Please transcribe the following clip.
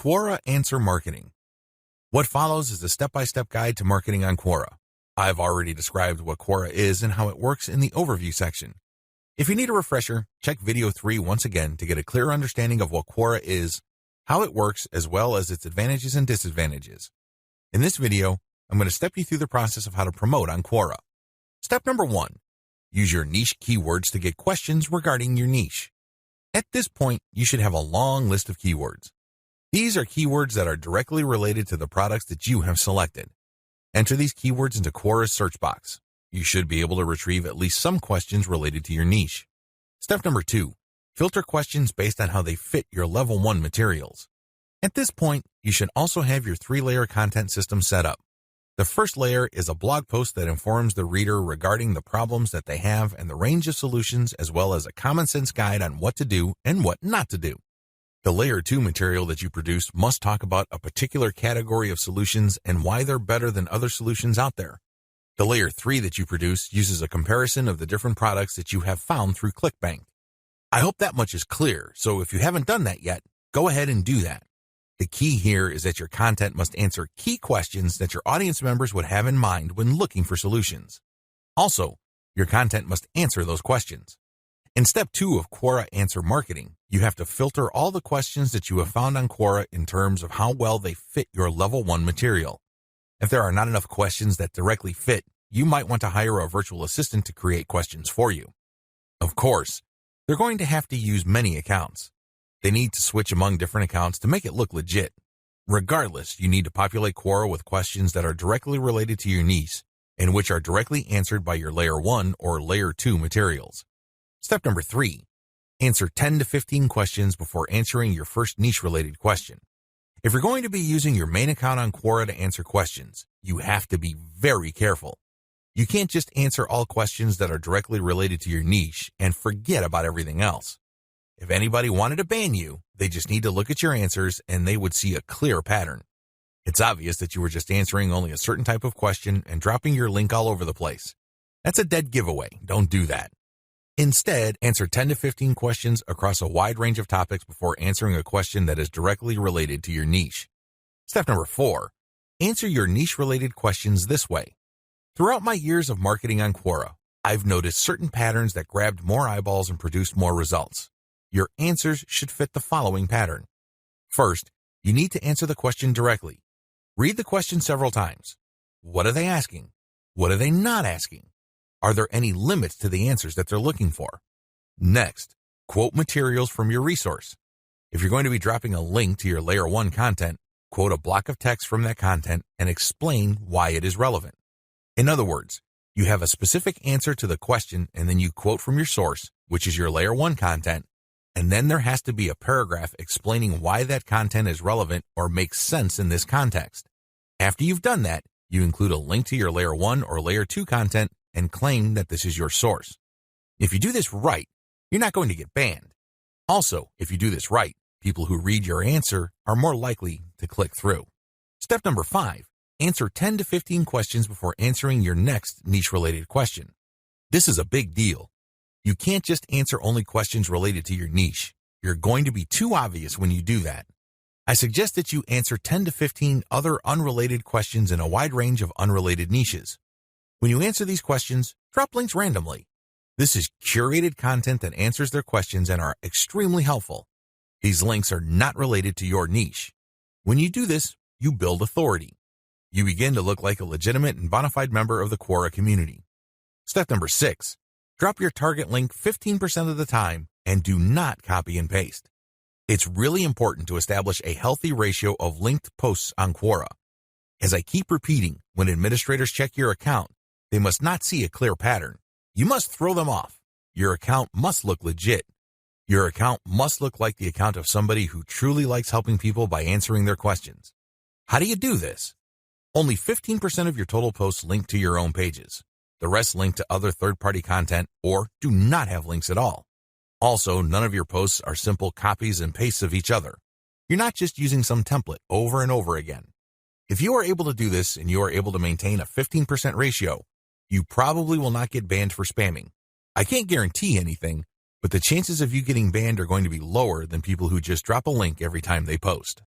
Quora Answer Marketing. What follows is a step-by-step guide to marketing on Quora. I've already described what Quora is and how it works in the overview section. If you need a refresher, check video 3 once again to get a clear understanding of what Quora is, how it works, as well as its advantages and disadvantages. In this video, I'm going to step you through the process of how to promote on Quora. Step number 1. Use your niche keywords to get questions regarding your niche. At this point, you should have a long list of keywords. These are keywords that are directly related to the products that you have selected. Enter these keywords into Quora's search box. You should be able to retrieve at least some questions related to your niche. Step number 2. Filter questions based on how they fit your level 1 materials. At this point, you should also have your 3-layer content system set up. The first layer is a blog post that informs the reader regarding the problems that they have and the range of solutions, as well as a common sense guide on what to do and what not to do. The layer 2 material that you produce must talk about a particular category of solutions and why they're better than other solutions out there. The layer 3 that you produce uses a comparison of the different products that you have found through Clickbank. I hope that much is clear, so if you haven't done that yet, go ahead and do that. The key here is that your content must answer key questions that your audience members would have in mind when looking for solutions. Also, your content must answer those questions. In step 2 of Quora Answer Marketing, you have to filter all the questions that you have found on Quora in terms of how well they fit your level 1 material. If there are not enough questions that directly fit, you might want to hire a virtual assistant to create questions for you. Of course, they're going to have to use many accounts. They need to switch among different accounts to make it look legit. Regardless, you need to populate Quora with questions that are directly related to your niche and which are directly answered by your layer 1 or layer 2 materials. Step number 3. Answer 10 to 15 questions before answering your first niche-related question. If you're going to be using your main account on Quora to answer questions, you have to be very careful. You can't just answer all questions that are directly related to your niche and forget about everything else. If anybody wanted to ban you, they just need to look at your answers and they would see a clear pattern. It's obvious that you were just answering only a certain type of question and dropping your link all over the place. That's a dead giveaway. Don't do that. Instead, answer 10 to 15 questions across a wide range of topics before answering a question that is directly related to your niche. Step number 4. Answer your niche-related questions this way. Throughout my years of marketing on Quora, I've noticed certain patterns that grabbed more eyeballs and produced more results. Your answers should fit the following pattern. First, you need to answer the question directly. Read the question several times. What are they asking? What are they not asking? Are there any limits to the answers that they're looking for? Next, quote materials from your resource. If you're going to be dropping a link to your layer 1 content, quote a block of text from that content and explain why it is relevant. In other words, you have a specific answer to the question and then you quote from your source, which is your layer 1 content, and then there has to be a paragraph explaining why that content is relevant or makes sense in this context. After you've done that, you include a link to your layer 1 or layer 2 content and claim that this is your source. If you do this right, you're not going to get banned. Also, if you do this right, people who read your answer are more likely to click through. Step number 5. Answer 10 to 15 questions before answering your next niche-related question. This is a big deal. You can't just answer only questions related to your niche. You're going to be too obvious when you do that. I suggest that you answer 10 to 15 other unrelated questions in a wide range of unrelated niches. When you answer these questions, drop links randomly. This is curated content that answers their questions and are extremely helpful. These links are not related to your niche. When you do this, you build authority. You begin to look like a legitimate and bona fide member of the Quora community. Step number 6. Drop your target link 15% of the time and do not copy and paste. It's really important to establish a healthy ratio of linked posts on Quora. As I keep repeating, when administrators check your account, they must not see a clear pattern. You must throw them off. Your account must look legit. Your account must look like the account of somebody who truly likes helping people by answering their questions. How do you do this? Only 15% of your total posts link to your own pages. The rest link to other third-party content or do not have links at all. Also, none of your posts are simple copies and pastes of each other. You're not just using some template over and over again. If you are able to do this and you are able to maintain a 15% ratio, you probably will not get banned for spamming. I can't guarantee anything, but the chances of you getting banned are going to be lower than people who just drop a link every time they post.